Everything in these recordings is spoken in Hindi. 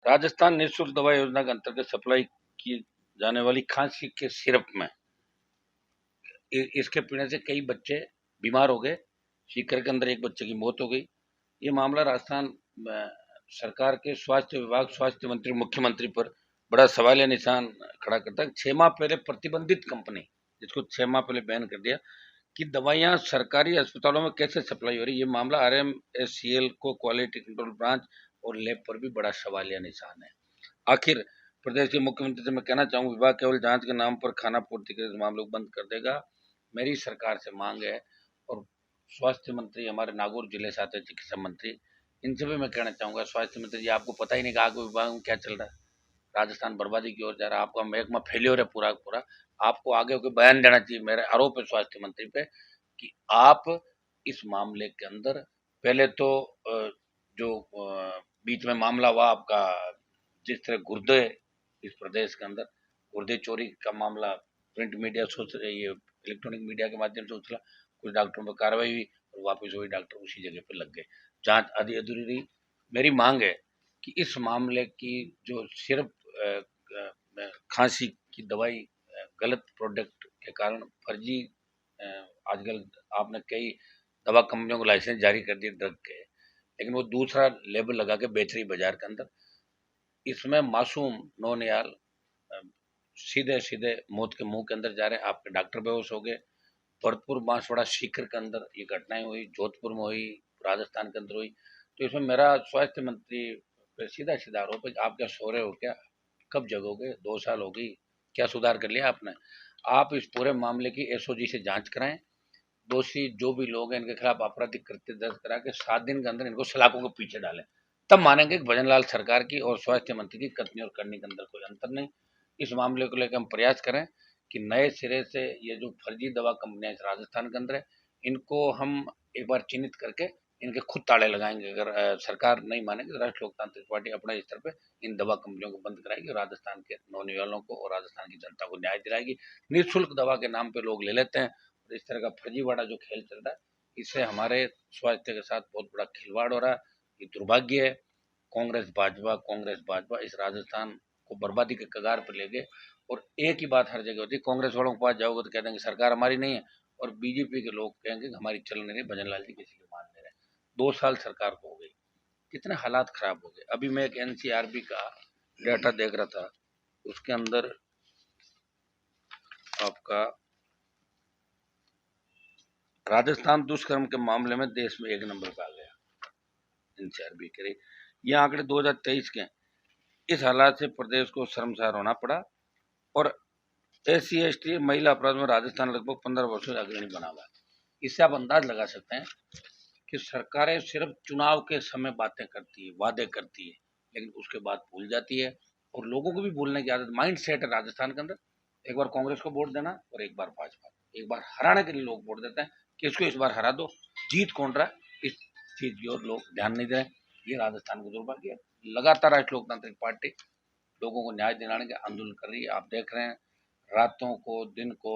राजस्थान निःशुल्क दवा योजना के अंतर्गत सप्लाई की जाने वाली खांसी के सिरप में इसके पीने से कई बच्चे बीमार हो गए। सीकर के अंदर एक बच्चे की मौत हो गई। ये मामला राजस्थान सरकार के स्वास्थ्य विभाग, स्वास्थ्य मंत्री, मुख्यमंत्री पर बड़ा सवालिया निशान खड़ा करता है। 6 माह पहले प्रतिबंधित कंपनी, जिसको 6 माह पहले बैन कर दिया, कि दवाइयां सरकारी अस्पतालों में कैसे सप्लाई हो रही है। ये मामला RMSCL को क्वालिटी कंट्रोल ब्रांच और लैब पर भी बड़ा सवालिया निशान है। आखिर प्रदेश के मुख्यमंत्री से मैं कहना चाहूंगा, विभाग केवल जांच के नाम पर खाना पूर्ति के इस मामले को बंद कर देगा। मेरी सरकार से मांग है, और स्वास्थ्य मंत्री हमारे नागौर जिले से आते हैं, चिकित्सा मंत्री, इनसे भी मैं कहना चाहूंगा, स्वास्थ्य मंत्री जी, आपको पता ही नहीं कि आगे विभाग में क्या चल रहा है। राजस्थान बर्बादी की ओर जा रहा है, आपका महकमा फेल्योर है पूरा का पूरा। आपको आगे होकर बयान देना चाहिए। मेरा आरोप है स्वास्थ्य मंत्री पे कि आप इस मामले के अंदर पहले तो जो बीच में मामला हुआ आपका, जिस तरह गुर्दे इस प्रदेश के अंदर गुर्दे चोरी का मामला प्रिंट मीडिया, सोच ये इलेक्ट्रॉनिक मीडिया के माध्यम से उछला, कुछ डॉक्टरों पर कार्रवाई हुई और वापस वही डॉक्टर उसी जगह पे लग गए। जांच आधी अधूरी रही। मेरी मांग है कि इस मामले की जो सिर्फ खांसी की दवाई गलत प्रोडक्ट के कारण फर्जी, आजकल आपने कई दवा कंपनियों को लाइसेंस जारी कर दिए ड्रग के, लेकिन वो दूसरा लेबल लगा के बेच रही बाजार के अंदर। इसमें मासूम नौनियाल सीधे सीधे मौत के मुंह के अंदर जा रहे हैं। आपके डॉक्टर बेहोश हो गए। भरतपुर, बांसवाड़ा, सीकर के अंदर ये घटनाएं हुई, जोधपुर में हुई, राजस्थान के अंदर हुई। तो इसमें मेरा स्वास्थ्य मंत्री पे सीधा सीधा आरोप है कि आप क्या सो रहे हो क्या? कब जगोगे? 2 साल हो गई, क्या सुधार कर लिया आपने? आप इस पूरे मामले की SOG से जांच कराएं। दोषी जो भी लोग हैं, इनके खिलाफ आपराधिक कृत्य दर्ज करा के 7 दिन के अंदर इनको सलाखों के पीछे डालें। तब मानेंगे कि भजनलाल सरकार की और स्वास्थ्य मंत्री की कथनी और करनी के अंदर कोई अंतर नहीं। इस मामले को लेकर हम प्रयास करें कि नए सिरे से ये जो फर्जी दवा कंपनियां इस राजस्थान के अंदर है, इनको हम एक बार चिन्हित करके इनके खुद ताले लगाएंगे। अगर सरकार नहीं मानेगी तो राष्ट्रीय लोकतांत्रिक पार्टी अपने स्तर पे इन दवा कंपनियों को बंद कराएगी और राजस्थान के नौनियालों को और राजस्थान की जनता को न्याय दिलाएगी। निःशुल्क दवा के नाम पे लोग ले लेते हैं, और इस तरह का फर्जीवाड़ा जो खेल चल रहा है, इससे हमारे स्वास्थ्य के साथ बहुत बड़ा खिलवाड़ हो रहा है। ये दुर्भाग्य है। कांग्रेस भाजपा इस राजस्थान को बर्बादी के कगार पर ले गए। और एक ही बात हर जगह होती है, कांग्रेस वालों के पास जाओगे तो कहते हैं कि सरकार हमारी नहीं है, और बीजेपी के लोग कहेंगे कि हमारी चल नहीं रही, भजनलाल जी किसी को मान नहीं रहे। 2 साल सरकार को हो गई, कितने हालात खराब हो गए। अभी मैं एक NCRB का डाटा देख रहा था, उसके अंदर आपका राजस्थान दुष्कर्म के मामले में देश में 1 नंबर पे आ गया। NCRB के ये आंकड़े 2023 के हैं। इस हालात से प्रदेश को शर्मसार होना पड़ा, और SC ST महिला अपराध में राजस्थान लगभग 15 वर्षों से अग्रणी बना हुआ है। इससे आप अंदाज लगा सकते हैं कि सरकारें सिर्फ चुनाव के समय बातें करती है, वादे करती है, लेकिन उसके बाद भूल जाती है। और लोगों को भी भूलने की आदत, माइंड सेट है राजस्थान के अंदर। एक बार कांग्रेस को वोट देना और एक बार भाजपा, एक बार हराने के लिए लोग वोट देते हैं कि इसको इस बार हरा दो। जीत कौन रहा है, इस चीज की ओर लोग ध्यान नहीं दे रहे। ये राजस्थान को दुर्भाग्य है। लगातार राष्ट्रीय लोकतांत्रिक पार्टी लोगों को न्याय दिलाने के आंदोलन कर रही है। आप देख रहे हैं, रातों को दिन को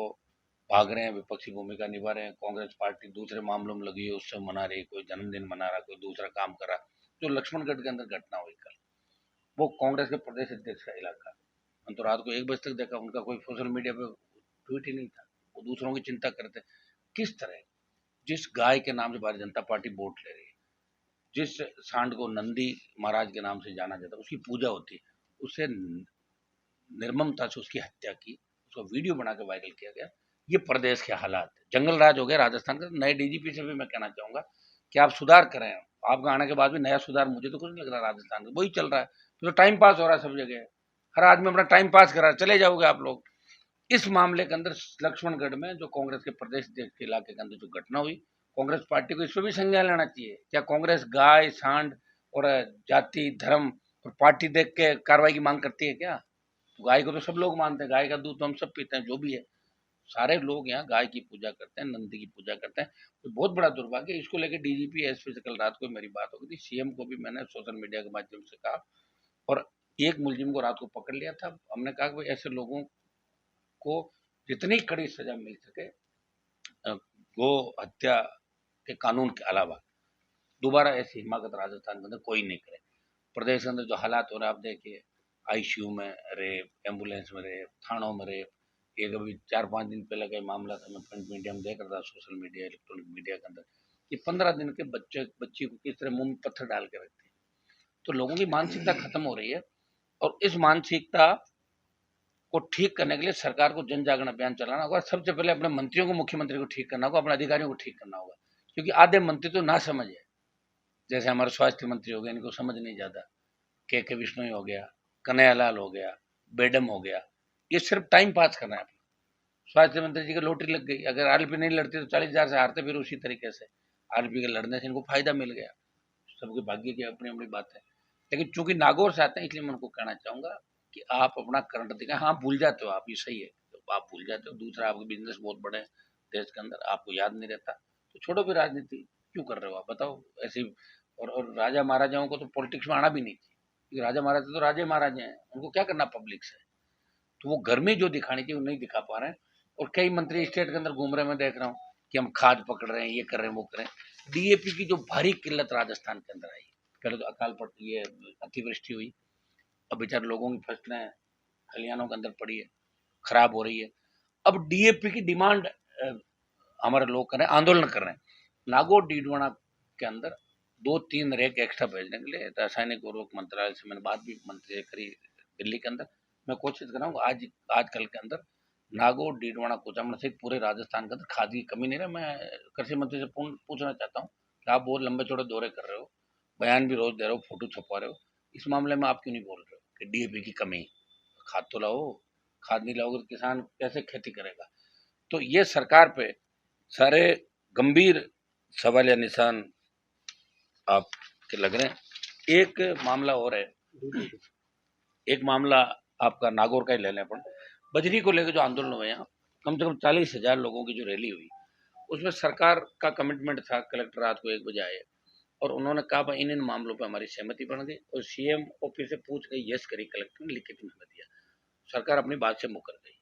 भाग रहे हैं, विपक्षी भूमिका निभा रहे हैं। कांग्रेस पार्टी दूसरे मामलों में लगी है, उससे मना रही, कोई जन्मदिन मना रहा, कोई दूसरा काम कर रहा। जो लक्ष्मणगढ़ के अंदर घटना हुई कल, वो कांग्रेस के प्रदेश अध्यक्ष का इलाका। हम तो रात को 1 बजे तक देखा, उनका कोई सोशल मीडिया पे ट्वीट ही नहीं था। वो दूसरों की चिंता करते। किस तरह, जिस गाय के नाम से भारतीय जनता पार्टी वोट ले रही है, जिस सांड को नंदी महाराज के नाम से जाना जाता है, उसकी पूजा होती है, उसे निर्ममता से उसकी हत्या की, उसका वीडियो बना के वायरल किया गया। ये प्रदेश के हालात, जंगल राज हो गया राजस्थान का। नए DGP से भी मैं कहना चाहूंगा कि आप सुधार करें। आपका आने के बाद भी नया सुधार मुझे तो कुछ नहीं लग रहा। राजस्थान में वही चल रहा है, तो टाइम पास हो रहा है सब जगह। हर आदमी अपना टाइम पास कर रहा है, चले जाओगे आप लोग। इस मामले के अंदर लक्ष्मणगढ़ में जो कांग्रेस के प्रदेश के इलाके के अंदर जो घटना हुई, कांग्रेस पार्टी को इस पर भी संज्ञान लेना चाहिए। क्या कांग्रेस गाय सांड और जाति धर्म और पार्टी देख के कार्रवाई की मांग करती है क्या? तो गाय को तो सब लोग मानते हैं, गाय का दूध तो हम सब पीते हैं, जो भी है। सारे लोग यहाँ गाय की पूजा करते हैं, नंदी की पूजा करते हैं। तो बहुत बड़ा दुर्भाग्य। इसको लेकर DGP SP से कल रात को मेरी बात हो गई थी। CM को भी मैंने सोशल मीडिया के माध्यम से कहा, और एक मुलजिम को रात को पकड़ लिया था। हमने कहा कि भाई ऐसे लोगों को जितनी कड़ी सजा मिल सके गो हत्या के कानून के अलावा, दोबारा ऐसी हिमाकत राजस्थान के अंदर कोई नहीं करे। प्रदेश के अंदर जो हालात हो रहे हैं आप देखिए, आईसीयू में रेप, एम्बुलेंस में रेप, थानों में रेप। एक अभी 4-5 दिन पहले का मामला था, मैं प्रिंट मीडिया में देख रहा था, सोशल मीडिया, इलेक्ट्रॉनिक मीडिया के अंदर, ये 15 दिन के बच्ची को किस तरह मुंह में पत्थर डाल के रखते हैं। तो लोगों की मानसिकता खत्म हो रही है, और इस मानसिकता को ठीक करने के लिए सरकार को जन जागरण अभियान चलाना होगा। सबसे पहले अपने मंत्रियों को, मुख्यमंत्री को ठीक करना होगा, अपने अधिकारियों को ठीक करना होगा, क्योंकि आधे मंत्री तो ना समझ है। जैसे हमारे स्वास्थ्य मंत्री हो गए, इनको समझ नहीं जाता, के विश्नोई हो गया, कन्हैयालाल हो गया, बेडम हो गया, ये सिर्फ टाइम पास करना है। स्वास्थ्य मंत्री जी की लॉटरी लग गई, अगर आरएलपी नहीं लड़ती तो 40,000 से हारते, फिर उसी तरीके से आरएलपी के लड़ने से इनको फायदा मिल गया। सबके भाग्य की अपनी अपनी बात है, लेकिन चूंकि नागौर से आते हैं, इसलिए मैं उनको कहना चाहूंगा कि आप अपना करंट दिखाएं। हाँ, भूल जाते हो आप, ये सही है, तो आप भूल जाते हो। दूसरा, आपके बिजनेस बहुत बड़े हैं देश के अंदर, आपको याद नहीं रहता, तो छोड़ो फिर राजनीति, क्यों कर रहे हो आप, बताओ ऐसी। और राजा महाराजाओं को तो पॉलिटिक्स में आना भी नहीं चाहिए, क्योंकि राजा महाराजा तो राजे महाराजे हैं, उनको क्या करना पब्लिक से। तो वो गर्मी जो दिखानी चाहिए वो नहीं दिखा पा रहे हैं। और कई मंत्री स्टेट के अंदर घूम रहे हैं, मैं देख रहा हूँ कि हम खाद पकड़ रहे हैं, ये कर रहे हैं, वो कर रहे हैं। डीएपी की जो भारी किल्लत राजस्थान के अंदर आई, पहले तो अकाल पड़ती है, अतिवृष्टि हुई, अब बेचारे लोगों की फसलें खलिहानों के अंदर पड़ी है, खराब हो रही है। अब डीएपी की डिमांड हमारे लोग कर रहे हैं, आंदोलन कर रहे हैं। नागौर डीडवाना के अंदर 2-3 रैक एक्स्ट्रा भेजने के लिए रासायनिक उर्वरक मंत्रालय से मैंने बात भी मंत्री से करी दिल्ली के अंदर। मैं कोशिश कर रहा हूँ आजकल के अंदर नागौर डीडवाना कुचामन सहित पूरे राजस्थान के अंदर खाद की कमी नहीं रहे। मैं कृषि मंत्री से पूछना चाहता हूँ कि आप बहुत लंबे चौड़े दौरे कर रहे हो, बयान भी रोज दे रहे हो, फोटो छपवा रहे हो, इस मामले में आप क्यों नहीं बोल रहे हो कि डीएपी की कमी, खाद तो लाओ, खाद नहीं लाओगे तो किसान कैसे खेती करेगा। तो ये सरकार पे सारे गंभीर सवाल या निशान आपके लग रहे हैं। एक मामला और है, एक मामला आपका नागौर का ही ले लें अपन। बजरी को लेकर जो आंदोलन हुए हैं, कम से कम 40,000 लोगों की जो रैली हुई, उसमें सरकार का कमिटमेंट था, कलेक्टर रात को 1 बजे आए और उन्होंने कहा भाई इन मामलों पर हमारी सहमति बन गई, और सीएम ऑफिस से पूछ के यस करी, कलेक्टर ने लिखित में हमें दिया, सरकार अपनी बात से मुकर गई।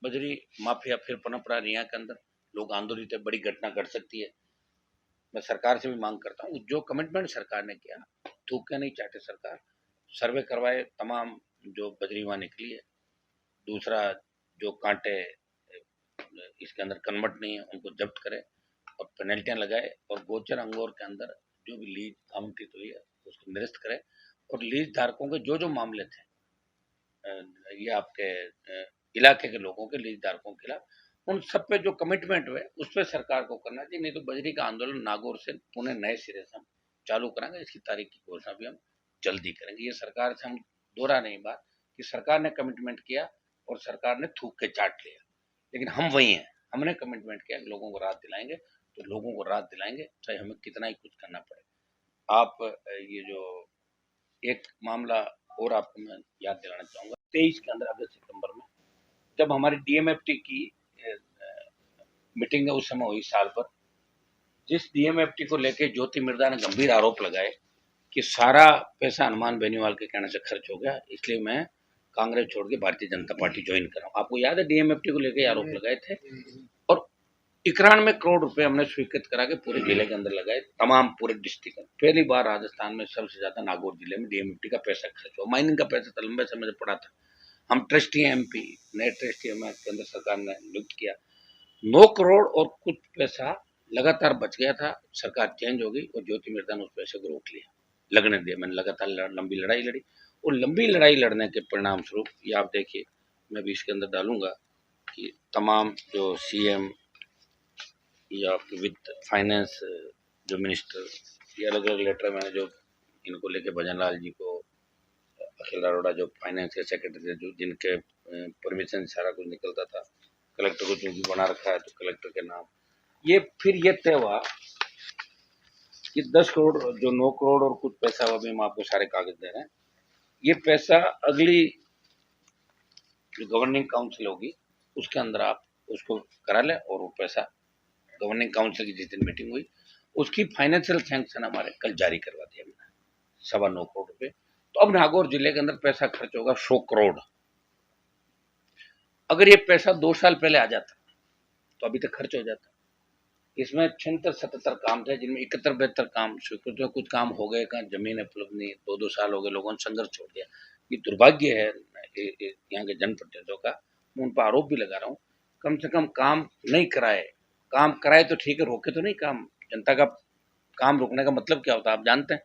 बजरी माफिया फिर पनप रहा है के अंदर, लोग आंदोलित है, बड़ी घटना घट सकती है। मैं सरकार से भी मांग करता हूँ, जो कमिटमेंट सरकार ने किया, थूक के नहीं चाहते सरकार, सर्वे करवाए, तमाम जो बजरी वहां निकली है। दूसरा, जो कांटे इसके अंदर कन्वर्ट नहीं है उनको जब्त करे और पेनल्टियां लगाए, और गोचर अंगोर के अंदर जो भी लीज आवंटित हुई है उसको निरस्त करे, और लीज धारकों के जो जो मामले थे, ये आपके इलाके के लोगों के लीज धारकों के खिलाफ, उन सब पे जो कमिटमेंट हुए उस पर सरकार को करना चाहिए। नहीं तो बजरी का आंदोलन नागौर से पुणे नए सिरे से हम चालू करेंगे, इसकी तारीख की घोषणा भी हम जल्दी करेंगे। ये सरकार से हम दोहरा नहीं बात कि सरकार ने कमिटमेंट किया और सरकार ने थूक के चाट लिया, लेकिन हम वही हैं, हमने कमिटमेंट किया कि लोगों को राहत दिलाएंगे, तो लोगों को राहत दिलाएंगे, चाहे हमें कितना ही कुछ करना पड़े। आप ये जो एक मामला और आपको मैं याद दिलाना चाहूंगा, 23 के अंदर अगस्त सितंबर में जब हमारी डीएमएफटी की मीटिंग है, उस समय हुई साल पर, जिस डीएमएफटी को लेकर ज्योति मिर्धा ने गंभीर आरोप लगाए कि सारा पैसा हनुमान बेनीवाल के कहने से खर्च हो गया, इसलिए मैं कांग्रेस छोड़ के भारतीय जनता पार्टी ज्वाइन कर रहा हूँ। आपको याद है डीएमएफटी को लेकर आरोप लगाए थे, और 91 करोड़ रुपए हमने स्वीकृत करा के पूरे जिले के अंदर लगाए, तमाम पूरे डिस्ट्रिक्ट में। पहली बार राजस्थान में सबसे ज्यादा नागौर जिले में डीएमएफटी का पैसा खर्च हुआ। माइनिंग का पैसा तो लंबे समय से पड़ा था, हम ट्रस्टी एमपी, नए ट्रस्टी हमें केंद्र सरकार ने नियुक्त किया। 9 करोड़ और कुछ पैसा लगातार बच गया था, सरकार चेंज हो गई और ज्योति मिर्धा ने उस पैसे को रोक लिया, लगने दिया। मैंने लगातार लंबी लड़ाई लड़ी, और लंबी लड़ाई लड़ने के परिणाम स्वरूप ये आप देखिए, मैं भी इसके अंदर डालूंगा कि तमाम जो सीएम या वित्त फाइनेंस जो मिनिस्टर, ये अलग अलग लेटर मैंने जो इनको लेके भजन लाल जी को, अखिल अरोड़ा जो फाइनेंस के सेक्रेटरी थे, जो जिनके परमिशन सारा कुछ निकलता था, कलेक्टर को जो भी बना रखा है तो कलेक्टर के नाम, ये फिर ये तय हुआ कि 10 करोड़ जो 9 करोड़ और कुछ पैसा हुआ, भी हम आपको सारे कागज दे रहे हैं, ये पैसा अगली जो गवर्निंग काउंसिल होगी उसके अंदर आप उसको करा लें, और वो पैसा गवर्निंग काउंसिल की जिस दिन मीटिंग हुई उसकी फाइनेंशियल सैंक्शन हमारे कल जारी करवा दिया हमने, 9.25 करोड़ रुपए। तो अब नागौर जिले के अंदर पैसा खर्च होगा 100 करोड़। अगर ये पैसा 2 साल पहले आ जाता तो अभी तक खर्च हो जाता, इसमें 76-77 काम थे, जिनमें 71-72 काम स्वीकृत हुए, कुछ काम हो गए, कहाँ जमीन उपलब्ध नहीं, 2-2 साल हो गए, लोगों ने संघर्ष छोड़ दिया। ये दुर्भाग्य है यहाँ के जनप्रतिनिधियों का। मैं उन पर आरोप भी लगा रहा हूँ, कम से कम काम नहीं कराए। काम कराए तो ठीक है, रोके तो नहीं काम। जनता का काम रोकने का मतलब क्या होता है आप जानते हैं।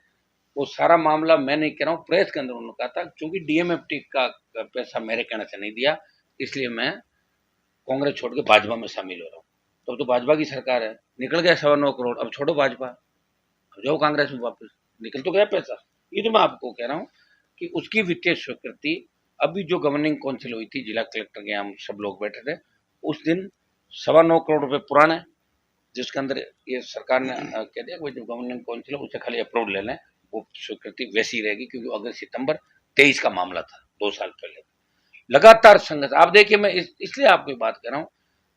वो सारा मामला मैं नहीं कह रहा हूँ, प्रेस के अंदर उन्होंने कहा था, क्योंकि डीएमएफटी का पैसा मेरे कहने से नहीं दिया, इसलिए मैं कांग्रेस छोड़ के भाजपा में शामिल हो रहा हूँ। तो भाजपा की सरकार है, निकल गया 9.25 करोड़, अब छोड़ो भाजपा, अब जाओ कांग्रेस में वापस, निकल तो गया पैसा। ये तो मैं आपको कह रहा हूँ कि उसकी वित्तीय स्वीकृति अभी जो गवर्निंग काउंसिल हुई थी, जिला कलेक्टर के यहाँ सब लोग बैठे थे, उस दिन 9.25 करोड़ रुपए पुराने, जिसके अंदर ये सरकार ने कह दिया कि जो गवर्निंग काउंसिल है उसे खाली अप्रूव ले लें, वो स्वीकृति वैसी रहेगी, क्योंकि अगस्त सितंबर 23 का मामला था, 2 साल पहले। लगातार संघर्ष, आप देखिए, मैं इसलिए आपको बात कर रहा हूँ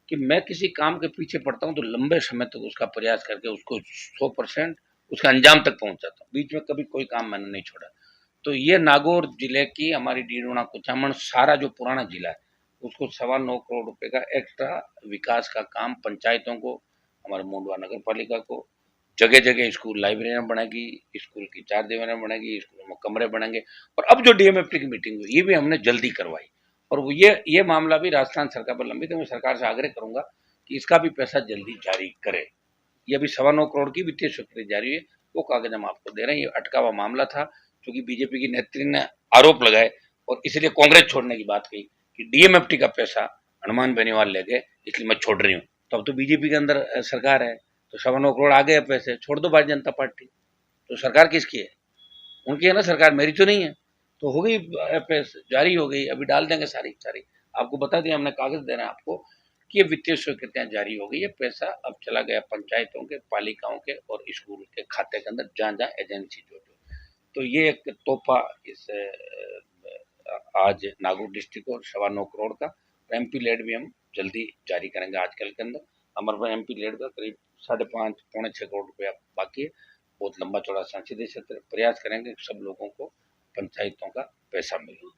कि मैं किसी काम के पीछे पड़ता हूँ तो लंबे समय तक उसका प्रयास करके उसको 100% उसके अंजाम तक पहुंचाता हूँ। बीच में कभी कोई काम मैंने नहीं छोड़ा। तो ये नागौर जिले की हमारी डीडोना कुचामन सारा जो पुराना जिला है, उसको 9.25 करोड़ रुपए का एक्स्ट्रा विकास का काम पंचायतों को, हमारे मोडवा नगर पालिका को, जगह जगह स्कूल लाइब्रेरियां बनेगी, स्कूल की 4 दीवारें बनेगी, स्कूलों में कमरे बनेंगे। और अब जो डीएमएफटी की मीटिंग हुई, ये भी हमने जल्दी करवाई, और वो ये मामला भी राजस्थान सरकार पर लंबित है। मैं सरकार से आग्रह करूंगा कि इसका भी पैसा जल्दी जारी करे। ये अभी 9.25 करोड़ की वित्तीय स्वीकृति जारी है, वो कागज हम आपको दे रहे हैं। ये अटका हुआ मामला था, क्योंकि बीजेपी की नेत्री ने आरोप लगाए और इसलिए कांग्रेस छोड़ने की बात कही कि डीएमएफटी का पैसा हनुमान बेनीवाल ले गए, इसलिए मैं छोड़ रही हूँ। तो अब तो बीजेपी के अंदर सरकार है, तो 9.25 करोड़ आ गए पैसे, छोड़ दो भारतीय जनता पार्टी। तो सरकार किसकी है? उनकी है ना सरकार, मेरी तो नहीं है। तो हो गई, एफएस जारी हो गई, अभी डाल देंगे सारी सारी। आपको बता दिया हमने, कागज दे रहे हैं आपको कि ये वित्तीय स्वीकृतियां जारी हो गई है। पैसा अब चला गया पंचायतों के, पालिकाओं के और स्कूल के खाते के अंदर, जहाँ जहाँ एजेंसी जो जो। तो ये एक तोहफा इस आज नागौर डिस्ट्रिक्ट को 9.25 करोड़ का। एमपी लेड भी हम जल्दी जारी करेंगे आजकल के अंदर। हमारे पास एमपी लेड का करीब 5.5 पौने 6 करोड़ रुपया बाकी है। बहुत लंबा चौड़ा संसदीय क्षेत्र, प्रयास करेंगे सब लोगों को पंचायतों का पैसा मिले।